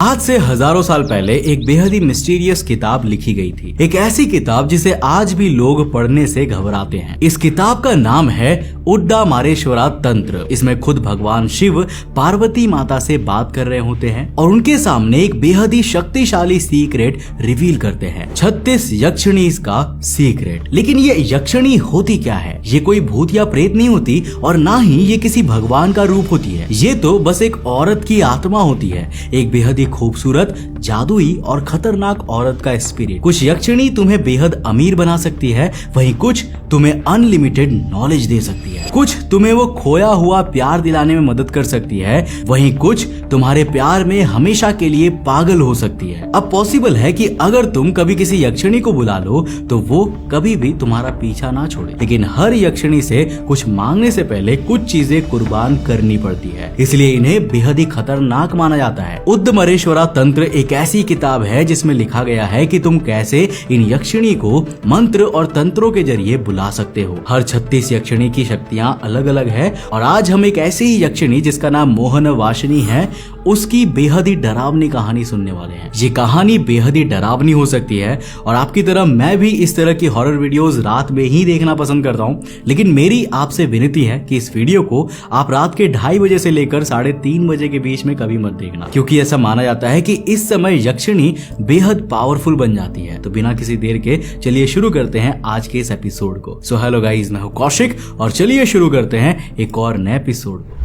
आज से हजारों साल पहले एक बेहद ही मिस्टीरियस किताब लिखी गई थी। एक ऐसी किताब जिसे आज भी लोग पढ़ने से घबराते हैं। इस किताब का नाम है उड्डामारेश्वरा तंत्र। इसमें खुद भगवान शिव पार्वती माता से बात कर रहे होते हैं और उनके सामने एक बेहद ही शक्तिशाली सीक्रेट रिवील करते हैं। 36 यक्षिणी का सीक्रेट। लेकिन ये यक्षिणी होती क्या है? ये कोई भूत या प्रेत नहीं होती और ना ही ये किसी भगवान का रूप होती है। ये तो बस एक औरत की आत्मा होती है, एक बेहद ही खूबसूरत, जादुई और खतरनाक औरत का स्पिरिट। कुछ यक्षिणी तुम्हें बेहद अमीर बना सकती है, वहीं कुछ तुम्हें अनलिमिटेड नॉलेज दे सकती है। कुछ तुम्हें वो खोया हुआ प्यार दिलाने में मदद कर सकती है, वहीं कुछ तुम्हारे प्यार में हमेशा के लिए पागल हो सकती है। अब पॉसिबल है कि अगर तुम कभी किसी यक्षिणी को बुला लो तो वो कभी भी तुम्हारा पीछा ना छोड़े। लेकिन हर यक्षिणी से कुछ मांगने से पहले कुछ चीजें कुर्बान करनी पड़ती है, इसलिए इन्हें बेहद ही खतरनाक माना जाता है। उड्डामारेश्वरा तंत्र एक ऐसी किताब है जिसमें लिखा गया है कि तुम कैसे इन यक्षिणी को मंत्र और तंत्रों के जरिए बुला सकते हो। हर 36 यक्षिणी की शक्तियां अलग अलग है और आज हम एक ऐसी ही यक्षिणी जिसका नाम मोहन वासिनी है, उसकी बेहद ही डरावनी कहानी सुनने वाले हैं। ये कहानी बेहद ही डरावनी हो सकती है और आपकी तरह मैं भी इस तरह की हॉरर वीडियोस रात में ही देखना पसंद करता हूँ, लेकिन मेरी आपसे विनती है कि इस वीडियो को आप रात के 2:30 बजे से लेकर 3:30 बजे के बीच में कभी मत देखना, क्योंकि ऐसा माना जाता है कि इस समय यक्षिणी बेहद पावरफुल बन जाती है। तो बिना किसी देर के चलिए शुरू करते हैं आज के इस एपिसोड को। सो हेलो गाइस, मैं हूं कौशिक और चलिए शुरू करते हैं एक और नए एपिसोड को।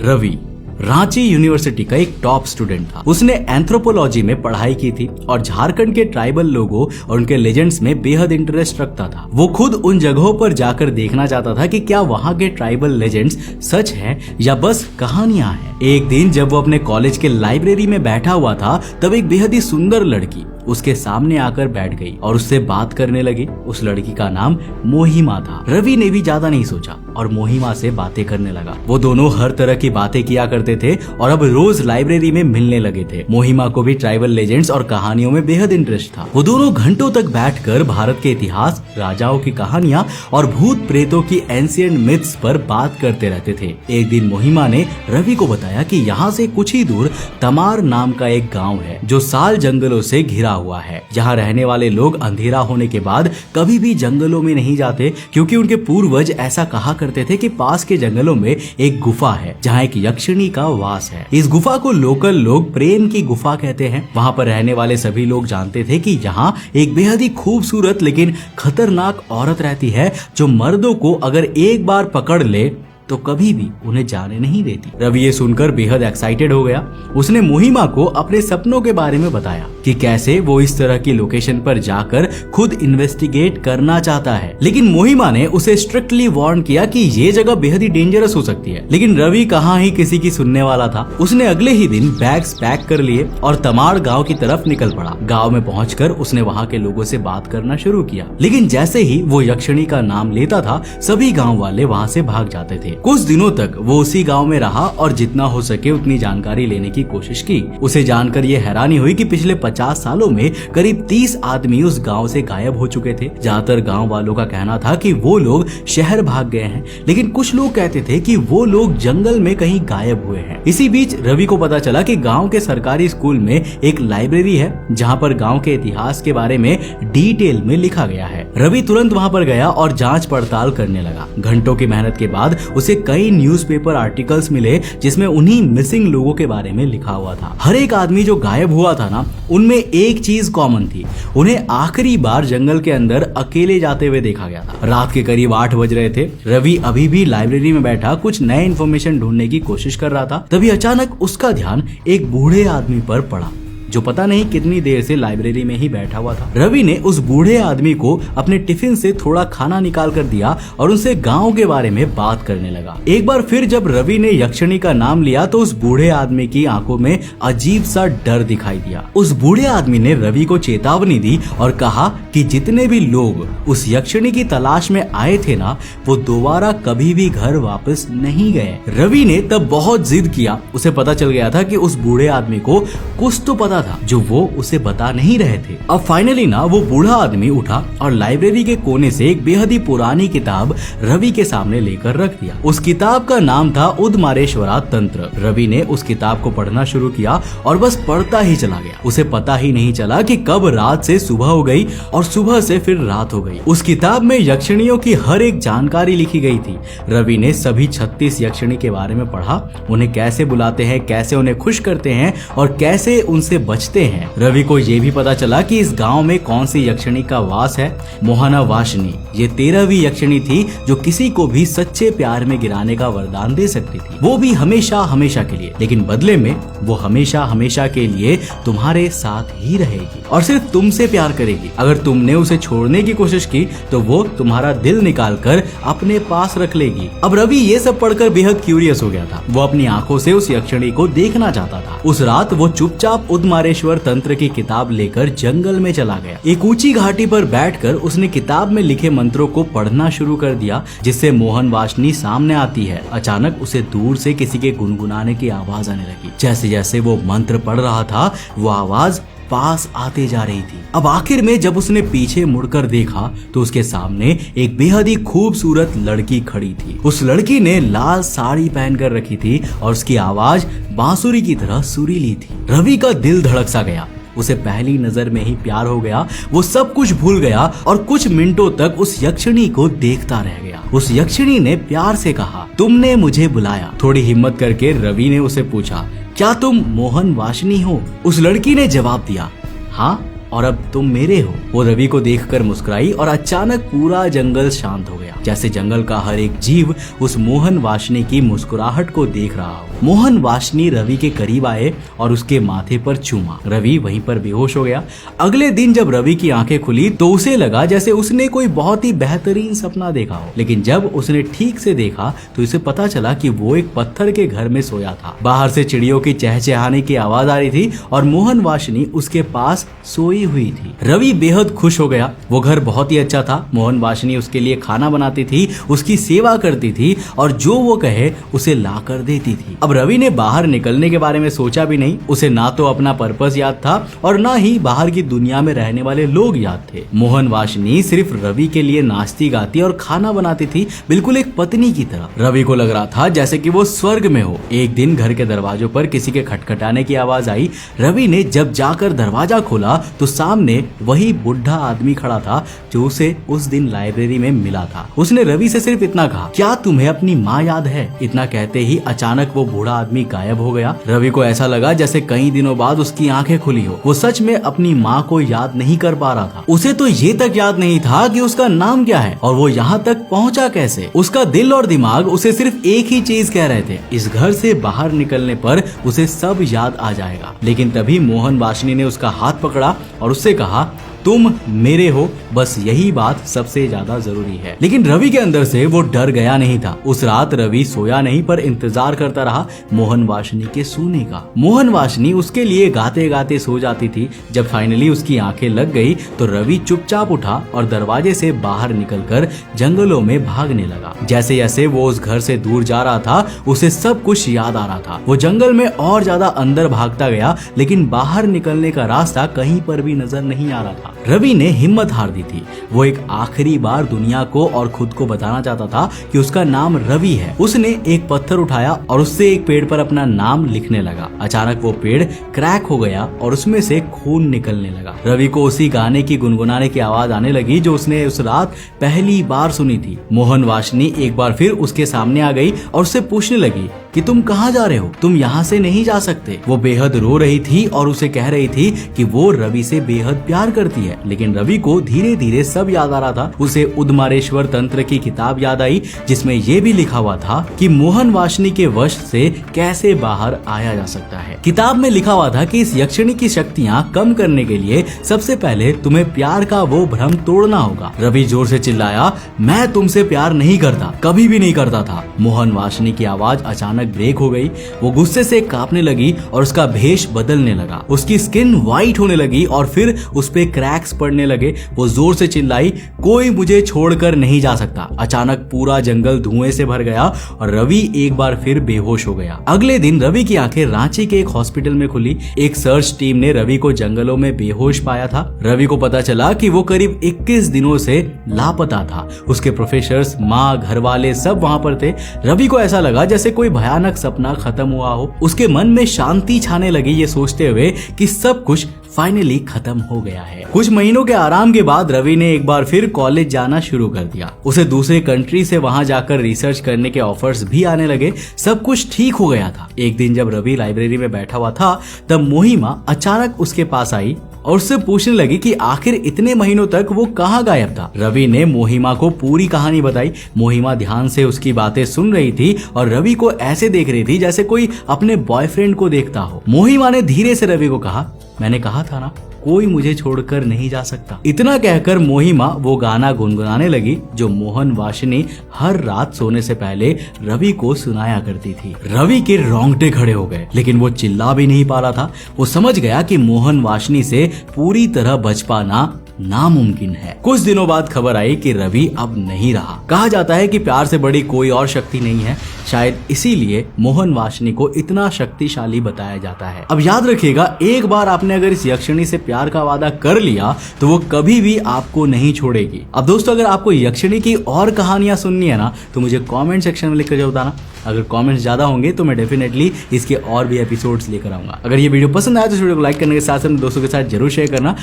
रवि रांची यूनिवर्सिटी का एक टॉप स्टूडेंट था। उसने एंथ्रोपोलॉजी में पढ़ाई की थी और झारखंड के ट्राइबल लोगों और उनके लेजेंड्स में बेहद इंटरेस्ट रखता था। वो खुद उन जगहों पर जाकर देखना चाहता था कि क्या वहाँ के ट्राइबल लेजेंड्स सच है या बस कहानियां हैं। एक दिन जब वो अपने कॉलेज के लाइब्रेरी में बैठा हुआ था, तब एक बेहद ही सुंदर लड़की उसके सामने आकर बैठ गई और उससे बात करने लगी। उस लड़की का नाम मोहिमा था। रवि ने भी ज्यादा नहीं सोचा और मोहिमा से बातें करने लगा। वो दोनों हर तरह की बातें किया करते थे और अब रोज लाइब्रेरी में मिलने लगे थे। मोहिमा को भी ट्राइबल लेजेंड्स और कहानियों में बेहद इंटरेस्ट था। वो दोनों घंटों तक बैठकर भारत के इतिहास, राजाओं की कहानियां और भूत प्रेतों की एंशिएंट मिथ्स पर बात करते रहते थे। एक दिन मोहिमा ने रवि को बताया कि यहाँ से कुछ ही दूर तमार नाम का एक गाँव है जो साल जंगलों से घिरा हुआ है। यहाँ रहने वाले लोग अंधेरा होने के बाद कभी भी जंगलों में नहीं जाते, क्योंकि उनके पूर्वज ऐसा कहा करते थे कि पास के जंगलों में एक गुफा है जहाँ एक यक्षिणी का वास है। इस गुफा को लोकल लोग प्रेम की गुफा कहते हैं। वहाँ पर रहने वाले सभी लोग जानते थे कि यहाँ एक बेहद ही खूबसूरत लेकिन खतरनाक औरत रहती है जो मर्दों को अगर एक बार पकड़ ले तो कभी भी उन्हें जाने नहीं देती। रवि ये सुनकर बेहद एक्साइटेड हो गया। उसने मोहिमा को अपने सपनों के बारे में बताया कि कैसे वो इस तरह की लोकेशन पर जाकर खुद इन्वेस्टिगेट करना चाहता है, लेकिन मोहिमा ने उसे स्ट्रिक्टली वार्न किया कि ये जगह बेहद ही डेंजरस हो सकती है। लेकिन रवि कहाँ ही किसी की सुनने वाला था। उसने अगले ही दिन बैग्स पैक कर लिए और तमाड़ गाँव की तरफ निकल पड़ा। गाँव में पहुंचकर उसने वहाँ के लोगों से बात करना शुरू किया, लेकिन जैसे ही वो यक्षिणी का नाम लेता था, सभी गाँव वाले वहाँ से भाग जाते थे। कुछ दिनों तक वो उसी गांव में रहा और जितना हो सके उतनी जानकारी लेने की कोशिश की। उसे जानकर ये हैरानी हुई कि पिछले 50 सालों में करीब 30 आदमी उस गांव से गायब हो चुके थे। ज्यादातर गांव वालों का कहना था कि वो लोग शहर भाग गए हैं, लेकिन कुछ लोग कहते थे कि वो लोग जंगल में कहीं गायब हुए हैं। इसी बीच रवि को पता चला कि गाँव के सरकारी स्कूल में एक लाइब्रेरी है जहाँ पर गाँव के इतिहास के बारे में डिटेल में लिखा गया है। रवि तुरंत वहाँ पर गया और जाँच पड़ताल करने लगा। घंटों की मेहनत के बाद उसे कई न्यूज़पेपर आर्टिकल्स मिले जिसमें उन्हीं मिसिंग लोगों के बारे में लिखा हुआ था। हर एक आदमी जो गायब हुआ था ना, उनमें एक चीज कॉमन थी, उन्हें आखिरी बार जंगल के अंदर अकेले जाते हुए देखा गया था। रात के करीब 8 बज रहे थे। रवि अभी भी लाइब्रेरी में बैठा कुछ नए इन्फॉर्मेशन ढूंढने की कोशिश कर रहा था। तभी अचानक उसका ध्यान एक बूढ़े आदमी पर पड़ा जो पता नहीं कितनी देर से लाइब्रेरी में ही बैठा हुआ था। रवि ने उस बूढ़े आदमी को अपने टिफिन से थोड़ा खाना निकाल कर दिया और उनसे गांव के बारे में बात करने लगा। एक बार फिर जब रवि ने यक्षिणी का नाम लिया तो उस बूढ़े आदमी की आंखों में अजीब सा डर दिखाई दिया। उस बूढ़े आदमी ने रवि को चेतावनी दी और कहा कि जितने भी लोग उस यक्षिणी की तलाश में आए थे ना, वो दोबारा कभी भी घर वापस नहीं गए। रवि ने तब बहुत जिद किया। उसे पता चल गया था कि उस बूढ़े आदमी को कुछ तो पता ज्यादा था जो वो उसे बता नहीं रहे थे। अब फाइनली ना वो बूढ़ा आदमी उठा और लाइब्रेरी के कोने से एक बेहद ही पुरानी किताब रवि के सामने लेकर रख दिया। उस किताब का नाम था उदमारेश्वरा तंत्र। रवि ने उस किताब को पढ़ना शुरू किया और बस पढ़ता ही चला गया। उसे पता ही नहीं चला कि कब रात से सुबह हो गई और सुबह से फिर रात हो गई। उस किताब में यक्षिणियों की हर एक जानकारी लिखी गई थी। रवि ने सभी 36 यक्षिणी के बारे में पढ़ा, उन्हें कैसे बुलाते हैं, कैसे उन्हें खुश करते हैं और कैसे उनसे बचते हैं। रवि को ये भी पता चला कि इस गांव में कौन सी यक्षिणी का वास है। मोहना वाशनी ये 13वीं यक्षिणी थी जो किसी को भी सच्चे प्यार में गिराने का वरदान दे सकती थी, वो भी हमेशा हमेशा के लिए। लेकिन बदले में वो हमेशा हमेशा के लिए तुम्हारे साथ ही रहेगी और सिर्फ तुमसे प्यार करेगी। अगर तुमने उसे छोड़ने की कोशिश की तो वो तुम्हारा दिल निकाल कर अपने पास रख लेगी। अब रवि ये सब पढ़कर बेहद क्यूरियस हो गया था। वो अपनी आंखों से उस यक्षिणी को देखना चाहता था। उस रात वो चुपचाप उदमारेश्वर तंत्र की किताब लेकर जंगल में चला गया। एक ऊंची घाटी पर बैठकर उसने किताब में लिखे मंत्रों को पढ़ना शुरू कर दिया, जिससे मोहन वाशनी सामने आती है। अचानक उसे दूर से किसी के गुनगुनाने की आवाज आने लगी। जैसे जैसे वो मंत्र पढ़ रहा था वो आवाज पास आते जा रही थी। अब आखिर में जब उसने पीछे मुड़कर देखा तो उसके सामने एक बेहद ही खूबसूरत लड़की खड़ी थी। उस लड़की ने लाल साड़ी पहनकर रखी थी और उसकी आवाज बांसुरी की तरह सुरीली थी। रवि का दिल धड़क सा गया। उसे पहली नजर में ही प्यार हो गया। वो सब कुछ भूल गया और कुछ मिनटों तक उस यक्षिणी को देखता रह गया। उस यक्षिणी ने प्यार से कहा, तुमने मुझे बुलाया। थोड़ी हिम्मत करके रवि ने उसे पूछा, क्या तुम मोहन वाशनी हो? उस लड़की ने जवाब दिया, हाँ, और अब तुम मेरे हो। वो रवि को देखकर मुस्कुराई और अचानक पूरा जंगल शांत हो गया, जैसे जंगल का हर एक जीव उस मोहन वाशनी की मुस्कुराहट को देख रहा हो। मोहन वाशनी रवि के करीब आए और उसके माथे पर चूमा। रवि वहीं पर बेहोश हो गया। अगले दिन जब रवि की आंखें खुली तो उसे लगा जैसे उसने कोई बहुत ही बेहतरीन सपना देखा हो। लेकिन जब उसने ठीक से देखा तो उसे पता चला कि वो एक पत्थर के घर में सोया था। बाहर से चिड़ियों की चहचहाने की आवाज आ रही थी और मोहन वाशनी उसके पास सोई हुई थी। रवि बेहद खुश हो गया। वो घर बहुत ही अच्छा था। मोहन वाशनी उसके लिए खाना बनाती थी, उसकी सेवा करती थी और जो वो कहे उसे ला कर देती थी। अब रवि ने बाहर निकलने के बारे में सोचा भी नहीं। उसे ना तो अपना पर्पस याद था और ना ही बाहर की दुनिया में रहने वाले लोग याद थे। मोहन वाशनी सिर्फ रवि के लिए नाचती गाती और खाना बनाती थी, बिल्कुल एक पत्नी की तरह। रवि को लग रहा था जैसे कि वो स्वर्ग में हो। एक दिन घर के दरवाजों पर किसी के खटखटाने की आवाज आई। रवि ने जब जाकर दरवाजा खोला तो सामने वही बुढ़ा आदमी खड़ा था जो उसे उस दिन लाइब्रेरी में मिला था। उसने रवि से सिर्फ इतना कहा, क्या तुम्हें अपनी माँ याद है? इतना कहते ही अचानक वो बूढ़ा आदमी गायब हो गया। रवि को ऐसा लगा जैसे कई दिनों बाद उसकी आंखें खुली हो। वो सच में अपनी माँ को याद नहीं कर पा रहा था। उसे तो ये तक याद नहीं था कि उसका नाम क्या है और वो यहाँ तक पहुँचा कैसे। उसका दिल और दिमाग उसे सिर्फ एक ही चीज कह रहे थे, इस घर से बाहर निकलने पर उसे सब याद आ जाएगा। लेकिन तभी मोहन वाशनी ने उसका हाथ पकड़ा और उससे कहा, तुम मेरे हो, बस यही बात सबसे ज्यादा जरूरी है। लेकिन रवि के अंदर से वो डर गया नहीं था। उस रात रवि सोया नहीं पर इंतजार करता रहा मोहन वाशनी के सोने का। मोहन वाशनी उसके लिए गाते गाते सो जाती थी। जब फाइनली उसकी आंखें लग गई तो रवि चुपचाप उठा और दरवाजे से बाहर निकलकर जंगलों में भागने लगा। जैसे जैसे वो उस घर से दूर जा रहा था उसे सब कुछ याद आ रहा था। वो जंगल में और ज्यादा अंदर भागता गया लेकिन बाहर निकलने का रास्ता कहीं पर भी नजर नहीं आ रहा था। रवि ने हिम्मत हार दी थी। वो एक आखिरी बार दुनिया को और खुद को बताना चाहता था कि उसका नाम रवि है। उसने एक पत्थर उठाया और उससे एक पेड़ पर अपना नाम लिखने लगा। अचानक वो पेड़ क्रैक हो गया और उसमें से खून निकलने लगा। रवि को उसी गाने की गुनगुनाने की आवाज आने लगी जो उसने उस रात पहली बार सुनी थी। मोहन वाशनी एक बार फिर उसके सामने आ गई और उससे पूछने लगी कि तुम कहाँ जा रहे हो? तुम यहाँ से नहीं जा सकते। वो बेहद रो रही थी और उसे कह रही थी कि वो रवि से बेहद प्यार करती है। लेकिन रवि को धीरे धीरे सब याद आ रहा था। उसे उदमारेश्वर तंत्र की किताब याद आई जिसमें ये भी लिखा हुआ था कि मोहन वाशनी के वश से कैसे बाहर आया जा सकता है। किताब में लिखा हुआ था कि इस यक्षिणी की शक्तियाँ कम करने के लिए सबसे पहले तुम्हें प्यार का वो भ्रम तोड़ना होगा। रवि जोर से चिल्लाया, मैं तुमसे प्यार नहीं करता, कभी भी नहीं करता था। मोहन वाशनी की आवाज अचानक ब्रेक हो गई। वो गुस्से से कांपने लगी और उसका भेष बदलने लगा। उसकी स्किन व्हाइट होने लगी और फिर उस पे क्रैक्स फैक्ट्स पढ़ने लगे, वो जोर से चिल्लाई, कोई मुझे छोड़कर नहीं जा सकता। अचानक पूरा जंगल धुएं से भर गया और रवि एक बार फिर बेहोश हो गया। अगले दिन रवि की आंखें रांची के एक हॉस्पिटल में खुली। एक सर्च टीम ने रवि को जंगलों में बेहोश पाया था। रवि को पता चला कि वो करीब 21 दिनों से लापता था। उसके प्रोफेसर्स, माँ, घर वाले सब वहां पर थे। रवि को ऐसा लगा जैसे कोई भयानक सपना खत्म हुआ हो। उसके मन में शांति छाने लगी ये सोचते हुए कि सब कुछ फाइनली खत्म हो गया है। कुछ महीनों के आराम के बाद रवि ने एक बार फिर कॉलेज जाना शुरू कर दिया। उसे दूसरे कंट्री से वहां जाकर रिसर्च करने के ऑफर्स भी आने लगे। सब कुछ ठीक हो गया था। एक दिन जब रवि लाइब्रेरी में बैठा हुआ था तब मोहिमा अचानक उसके पास आई और उससे पूछने लगी कि आखिर इतने महीनों तक वो कहाँ गायब था। रवि ने मोहिमा को पूरी कहानी बताई। मोहिमा ध्यान से उसकी बातें सुन रही थी और रवि को ऐसे देख रही थी जैसे कोई अपने बॉयफ्रेंड को देखता हो। मोहिमा ने धीरे से रवि को कहा, मैंने कहा था ना, कोई मुझे छोड़कर नहीं जा सकता। इतना कहकर मोहिमा वो गाना गुनगुनाने लगी जो मोहन वाशिनी हर रात सोने से पहले रवि को सुनाया करती थी। रवि के रोंगटे खड़े हो गए, लेकिन वो चिल्ला भी नहीं पा रहा था। वो समझ गया कि मोहन वाशिनी से पूरी तरह बच पाना नामुमकिन है। कुछ दिनों बाद खबर आई कि रवि अब नहीं रहा। कहा जाता है कि प्यार से बड़ी कोई और शक्ति नहीं है। शायद इसीलिए मोहन वाशिनी को इतना शक्तिशाली बताया जाता है। अब याद रखिएगा, एक बार आपने अगर इस यक्षिणी से प्यार का वादा कर लिया तो वो कभी भी आपको नहीं छोड़ेगी। अब दोस्तों, अगर आपको यक्षिणी की और कहानियां सुननी है ना तो मुझे कमेंट सेक्शन में लिखकर जो बताना। अगर कमेंट्स ज्यादा होंगे तो मैं डेफिनेटली इसके और भी एपिसोड्स लेकर आऊंगा। अगर ये वीडियो पसंद आया तो इस वीडियो को लाइक करने के साथ साथ दोस्तों के साथ जरूर शेयर करना।